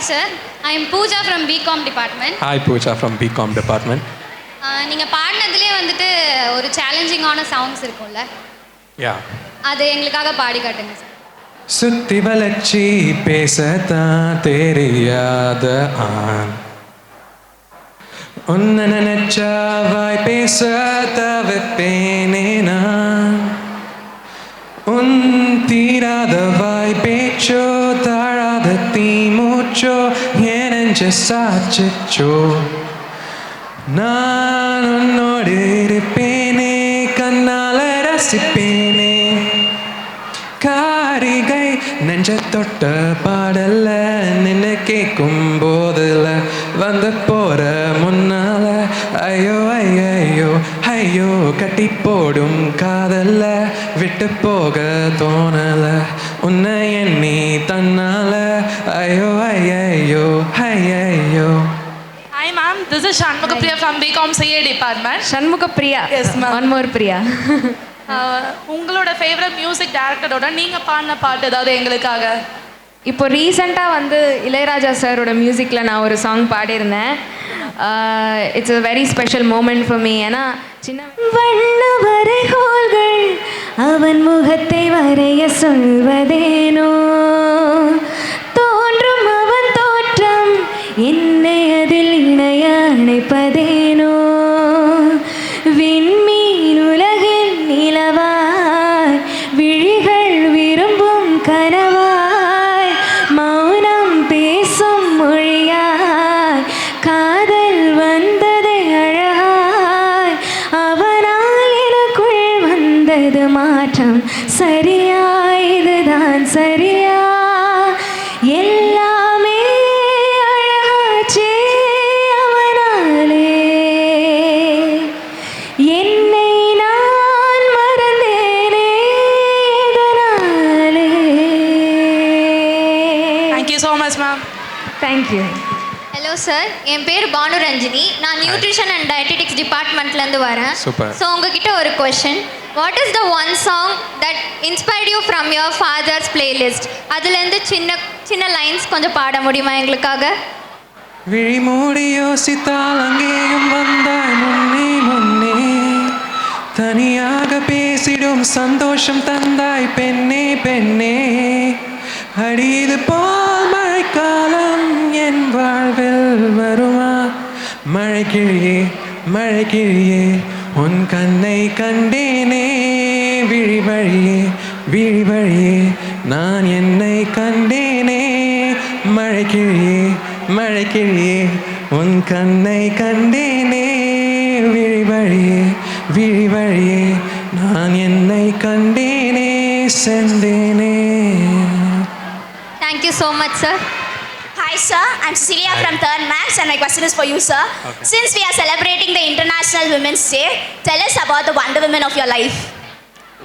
sir. I am Pooja from BCom department. Hi Pooja from BCom department. நீங்கள் பாடினதுலேயே வந்துட்டு ஒரு சேலஞ்சிங்கான songs இருக்கும்ல, Yeah. அது எங்களுக்காக பாடி காட்டுங்க சார். சுத்தி வளர்ச்சி பேசத்தான் தெரியாத ஆண், உன்னை நினைச்சாவாய் பேச தவிர்ப்பேனே நான். உன் தீராதவாய் பேச்சோ தாழாத தீமூச்சோ என் நெஞ்ச சாச்சோ. நான் உன்னோடு இருப்பேனே, கண்ணால ரசிப்பேனே. காரிகை நெஞ்ச தொட்ட பாடல்ல நின்று கேட்கும் போதுல வந்து போற முன்னால ஐயோ ஐயோ ஐயோ கட்டி போடும் காதல்ல விட்டு போக தோணல உன்னை எண்ணி தன்னால ஐயோ ஐயோ ஐயோ. Hi ma'am, this is Shanmugapriya from BCom CA department. Shanmugapriya. Yes ma'am. One more Priya. உங்களோட ஃபேவரட் மியூசிக் டைரக்டரோட நீங்கள் பாடின பாட்டு ஏதாவது எங்களுக்காக? இப்போ ரீசெண்டாக வந்து இளையராஜா சாரோட மியூசிக்கில் நான் ஒரு சாங் பாடியிருந்தேன். It's a very special moment for me. ஏன்னா சின்ன வண்ண வரைகோல்கள் அவன் முகத்தை வரைய சொல்வதேனோ, தோன்றும் அவன் தோற்றம் என்னை அதில் இணைய அணைப்பதேனோ, விண்மீன் உலகில் நிலவாய் விழிகள் விரும்பும் கனவாய் மௌனம் பேசும் மொழியாய் காதல் வந்ததை அழகாய் அவனால் எனக்குள் வந்தது மாற்றம். சரியா இதுதான் சரியா, எல்லாமே அழகாச்சே அவனாலே, என்னை நான் மறந்தேனே இதனாலே. Thank you so much ma'am. Thank you. Hello sir, என் பேர் பானுரஞ்சினி. நான் நியூட்ரிஷன் அண்ட் டயட்டெட்டிக்ஸ் டிபார்ட்மெண்ட்லேருந்து வரேன். Super. ஸோ உங்ககிட்ட ஒரு question. What is the one song that inspired you from your father's playlist? அதுலேருந்து சின்ன சின்ன லைன்ஸ் கொஞ்சம் பாட முடியுமா எங்களுக்காக? விழி மூடி யோசித்தால் அங்கேயும் வந்தாய் முன்னே முன்னே, தனியாக பேசிடும் சந்தோஷம் தந்தாய் பெண்ணே பெண்ணே. அடிது போல் மழைக்காலம் என் வாழ்வில் வருமா? மழை கிழியே மழை கிழியே உன் கண்ணை கண்டேனே, விழி வழியே விழி வழியே நான் என்னை கண்டேனே. மழை கிழியே மழை கிழியே உன் கண்ணை கண்டேனே, விழி வழியே விழி வழியே நான் என்னை கண்டேனே செந்தேனே. Thank you so much sir. Hi sir, I'm Cecilia from 3rd Max and my question is for you sir. Okay. Since we are celebrating the International Women's Day, tell us about the Wonder Women of your life.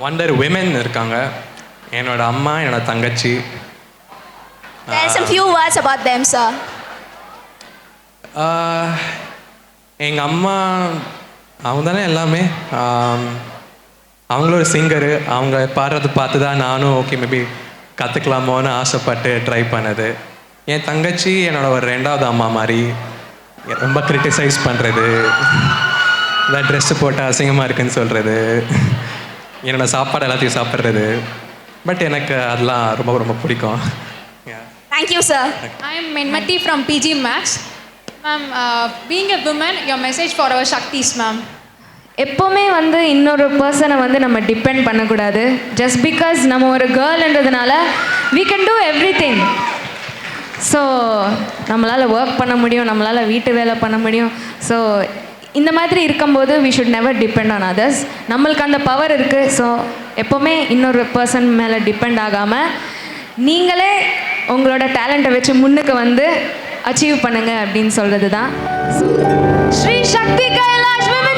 Wonder women இருக்காங்க, என்னோட அம்மா என்னோட தங்கச்சி. Tell us some few words about them sir. எங்கள் அம்மா அவங்க தானே எல்லாமே. அவங்களும் ஒரு சிங்கரு, அவங்க பாடுறது பார்த்து தான் நானும் ஓகே மேபி கற்றுக்கலாமோன்னு ஆசைப்பட்டு ட்ரை பண்ணது. என் தங்கச்சி என்னோட ஒரு 2வது அம்மா மாதிரி. ரொம்ப கிரிட்டிசைஸ் பண்ணுறது, இந்த ட்ரெஸ்ஸு போட்டால் அசிங்கமாக இருக்குன்னு சொல்கிறது, என்னோடய சாப்பாடு எல்லாத்தையும் சாப்பிட்றது. பட் எனக்கு அதெல்லாம் ரொம்ப ரொம்ப பிடிக்கும். Thank you sir. I am Menmati from PG Max. Ma'am, being a woman, your message for our Shaktis, ma'am. எப்போவுமே வந்து இன்னொரு பர்சனை வந்து நம்ம டிபெண்ட் பண்ணக்கூடாது. ஜஸ்ட் பிகாஸ் நம்ம ஒரு கேர்ள்ன்றதுனால we can do everything. So நம்மளால் ஒர்க் பண்ண முடியும், நம்மளால் வீட்டு வேலை பண்ண முடியும். ஸோ இந்த மாதிரி இருக்கும்போது we should never depend on others. நம்மளுக்கு அந்த பவர் இருக்குது. ஸோ எப்போவுமே இன்னொரு பர்சன் மேலே டிபெண்ட் ஆகாமல் நீங்களே உங்களோட டேலண்ட்டை வச்சு முன்னுக்கு வந்து அச்சீவ் பண்ணுங்க அப்படின்னு சொல்கிறது தான் ஸ்ரீ சக்தி கைலாஷ் விமன்